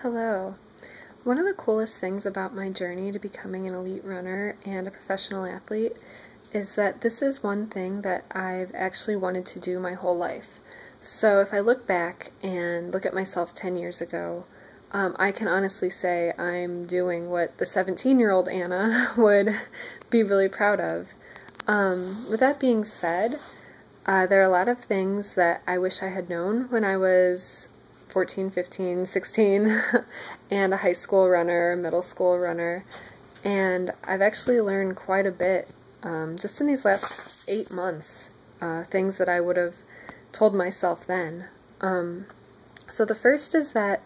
Hello. One of the coolest things about my journey to becoming an elite runner and a professional athlete is that this is one thing that I've actually wanted to do my whole life. So if I look back and look at myself 10 years ago, I can honestly say I'm doing what the 17-year-old Anna would be really proud of. With that being said, there are a lot of things that I wish I had known when I was 14, 15, 16, and a high school runner, middle school runner, and I've actually learned quite a bit just in these last 8 months, things that I would have told myself then. So the first is that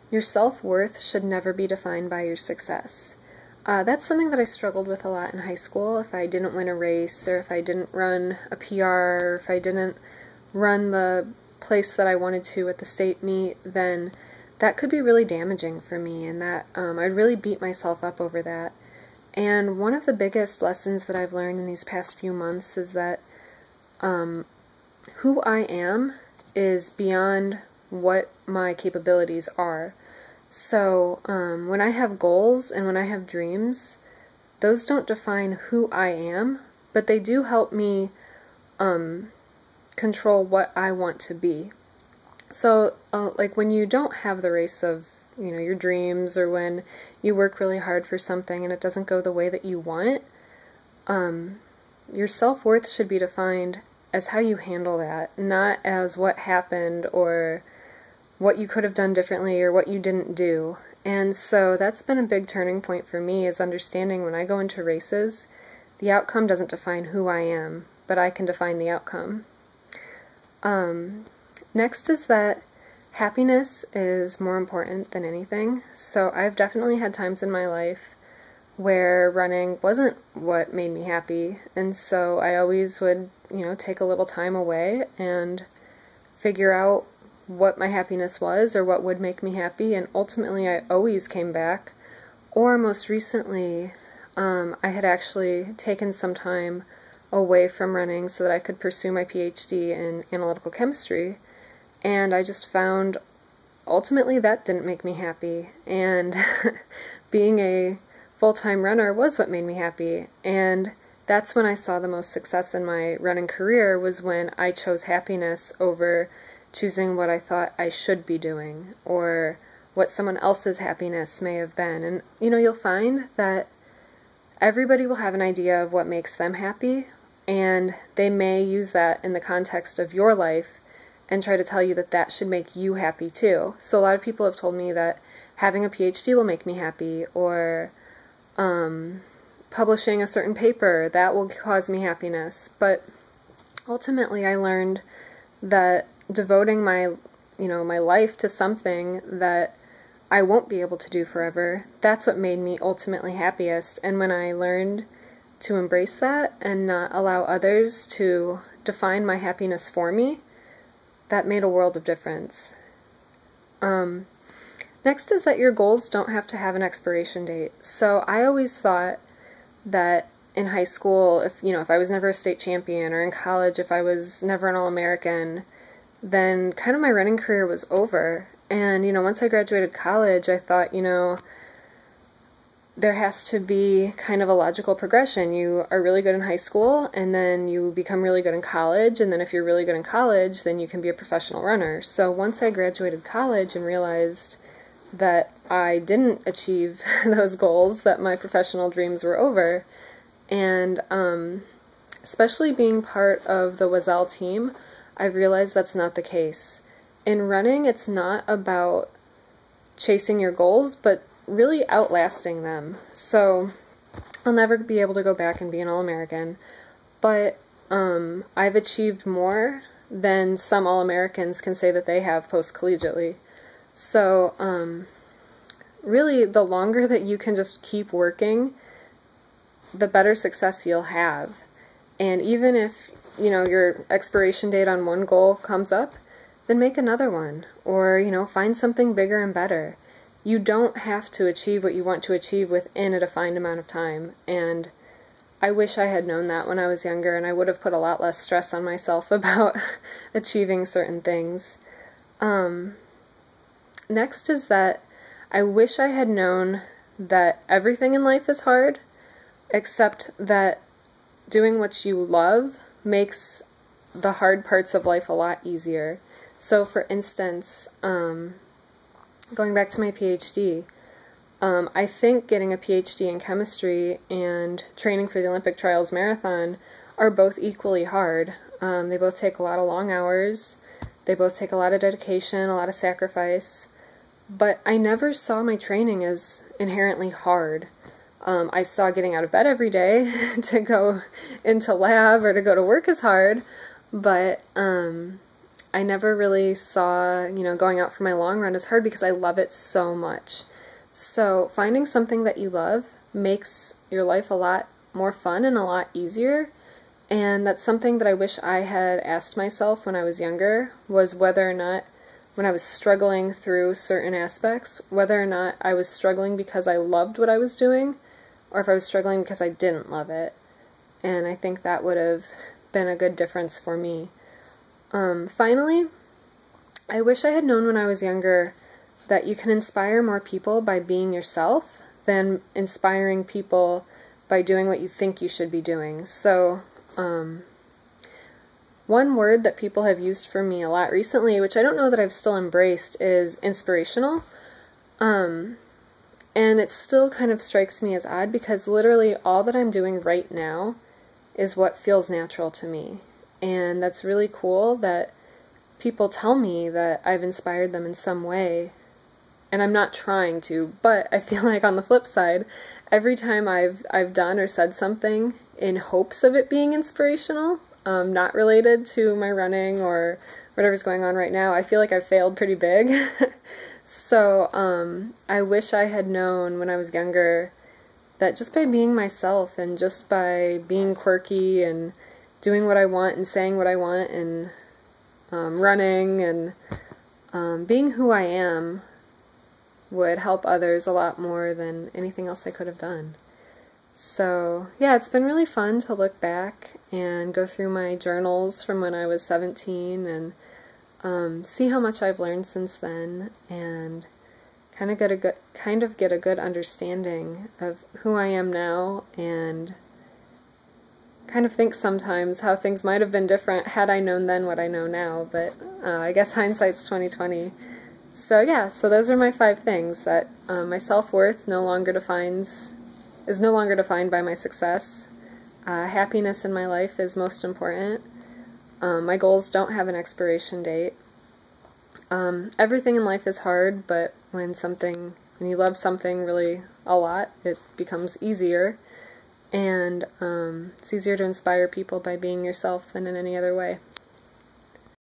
your self-worth should never be defined by your success. That's something that I struggled with a lot in high school. If I didn't win a race, or if I didn't run a PR, or if I didn't run the place that I wanted to at the state meet, then that could be really damaging for me, and that I'd really beat myself up over that. And one of the biggest lessons that I've learned in these past few months is that who I am is beyond what my capabilities are. So when I have goals and when I have dreams, those don't define who I am, but they do help me control what I want to be. So like when you don't have the race of your dreams, or when you work really hard for something and it doesn't go the way that you want, your self-worth should be defined as how you handle that, not as what happened or what you could have done differently or what you didn't do. And so that's been a big turning point for me, is understanding when I go into races, the outcome doesn't define who I am, but I can define the outcome. Next is that happiness is more important than anything. So I've definitely had times in my life where running wasn't what made me happy, and so I always would, take a little time away and figure out what my happiness was or what would make me happy, and ultimately I always came back. Or most recently, I had actually taken some time away from running so that I could pursue my PhD in analytical chemistry, and I just found ultimately that didn't make me happy, and being a full-time runner was what made me happy. And that's when I saw the most success in my running career, was when I chose happiness over choosing what I thought I should be doing, or what someone else's happiness may have been. And you'll find that everybody will have an idea of what makes them happy, and they may use that in the context of your life and try to tell you that that should make you happy too. So a lot of people have told me that having a PhD will make me happy, or publishing a certain paper, that will cause me happiness. But ultimately I learned that devoting my life to something that I won't be able to do forever, that's what made me ultimately happiest. And when I learned to embrace that and not allow others to define my happiness for me, that made a world of difference. Next is that your goals don't have to have an expiration date. So I always thought that in high school, if I was never a state champion, or in college if I was never an All-American, then kind of my running career was over. And once I graduated college, I thought, there has to be kind of a logical progression. You are really good in high school, and then you become really good in college, and then if you're really good in college, then you can be a professional runner. So once I graduated college and realized that I didn't achieve those goals, that my professional dreams were over, and especially being part of the Wazelle team, I've realized that's not the case. In running, it's not about chasing your goals, but really outlasting them. So I'll never be able to go back and be an All-American, but I've achieved more than some All-Americans can say that they have post-collegiately. So really, the longer that you can just keep working, the better success you'll have. And even if your expiration date on one goal comes up, then make another one, or find something bigger and better. You don't have to achieve what you want to achieve within a defined amount of time, and I wish I had known that when I was younger, and I would have put a lot less stress on myself about achieving certain things. Next is that I wish I had known that everything in life is hard, except that doing what you love makes the hard parts of life a lot easier. So for instance, going back to my PhD, I think getting a PhD in chemistry and training for the Olympic Trials Marathon are both equally hard. They both take a lot of long hours, they both take a lot of dedication, a lot of sacrifice, but I never saw my training as inherently hard. I saw getting out of bed every day to go into lab or to go to work as hard, but I never really saw, going out for my long run as hard because I love it so much. So finding something that you love makes your life a lot more fun and a lot easier, and that's something that I wish I had asked myself when I was younger, was whether or not, when I was struggling through certain aspects, whether or not I was struggling because I loved what I was doing, or if I was struggling because I didn't love it. And I think that would have been a good difference for me. Finally, I wish I had known when I was younger that you can inspire more people by being yourself than inspiring people by doing what you think you should be doing. So, one word that people have used for me a lot recently, which I don't know that I've still embraced, is inspirational. And it still kind of strikes me as odd because literally all that I'm doing right now is what feels natural to me. And that's really cool that people tell me that I've inspired them in some way. And I'm not trying to, but I feel like on the flip side, every time I've done or said something in hopes of it being inspirational, not related to my running or whatever's going on right now, I feel like I've failed pretty big. So I wish I had known when I was younger that just by being myself and just by being quirky and doing what I want and saying what I want and running and being who I am would help others a lot more than anything else I could have done. So yeah, it's been really fun to look back and go through my journals from when I was 17 and see how much I've learned since then, and kind of get a good understanding of who I am now, and kind of think sometimes how things might have been different had I known then what I know now, but I guess hindsight's 20/20. So yeah, so those are my 5 things: that my self-worth is no longer defined by my success. Happiness in my life is most important. My goals don't have an expiration date. Everything in life is hard, but when you love something really a lot, it becomes easier. And it's easier to inspire people by being yourself than in any other way.